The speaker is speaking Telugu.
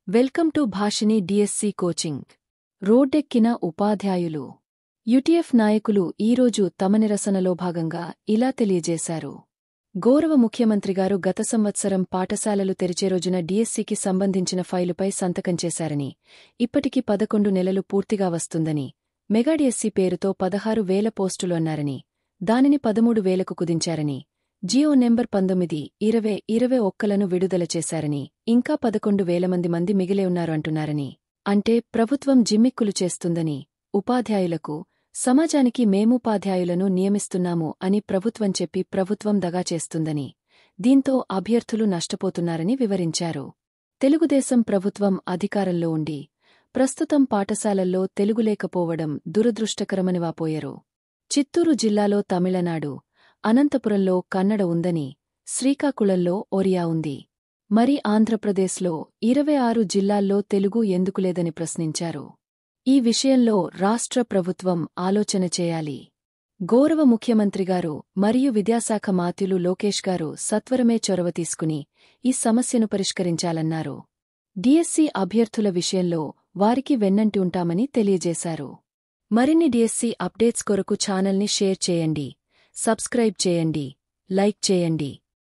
Welcome to Bhashini DSC coaching. రోడ్డెక్కిన ఉపాధ్యాయులు. యుటిఎఫ్ నాయకులు ఈరోజు తమ నిరసనలో భాగంగా ఇలా తెలియజేశారు. గౌరవ ముఖ్యమంత్రిగారు గత సంవత్సరం పాఠశాలలు తెరిచే రోజున డిఎస్సికి సంబంధించిన ఫైలుపై సంతకం చేశారని, ఇప్పటికి 11 నెలలు పూర్తిగా వస్తుందని, మెగా డిఎస్సి పేరుతో 16,000 పోస్టులు అన్నారని, దానిని 13,000కు కుదించారని, జియో నెంబర్ 19/2021లను విడుదల చేశారని, ఇంకా 11,000 మంది మిగిలే ఉన్నారు అంటున్నారని, అంటే ప్రభుత్వం జిమ్మిక్కులు చేస్తుందని, ఉపాధ్యాయులకు, సమాజానికి మేముపాధ్యాయులను నియమిస్తున్నాము అని ప్రభుత్వం చెప్పి ప్రభుత్వం దగా చేస్తుందని, దీంతో అభ్యర్థులు నష్టపోతున్నారని వివరించారు. తెలుగుదేశం ప్రభుత్వం అధికారంలో ఉండి, ప్రస్తుతం పాఠశాలల్లో తెలుగు లేకపోవడం దురదృష్టకరమని వాపోయారు. చిత్తూరు జిల్లాలో తమిళనాడు, అనంతపురంలో కన్నడ ఉందని, శ్రీకాకుళంలో ఒరియా ఉంది. మరి ఆంధ్రప్రదేశ్లో 26 జిల్లాల్లో తెలుగు ఎందుకు లేదని ప్రశ్నించారు. ఈ విషయంలో రాష్ట్ర ప్రభుత్వం ఆలోచన చేయాలి. గౌరవ ముఖ్యమంత్రిగారు మరియు విద్యాశాఖ మాత్యులు లోకేష్ గారు సత్వరమే చొరవ తీసుకుని ఈ సమస్యను పరిష్కరించాలన్నారు. డిఎస్సి అభ్యర్థుల విషయంలో వారికి వెన్నంటి ఉంటామని తెలియజేశారు. మరిన్ని డిఎస్సి అప్డేట్స్ కొరకు ఛానల్ని షేర్ చేయండి, సబ్స్క్రైబ్ చేయండి, లైక్ చేయండి.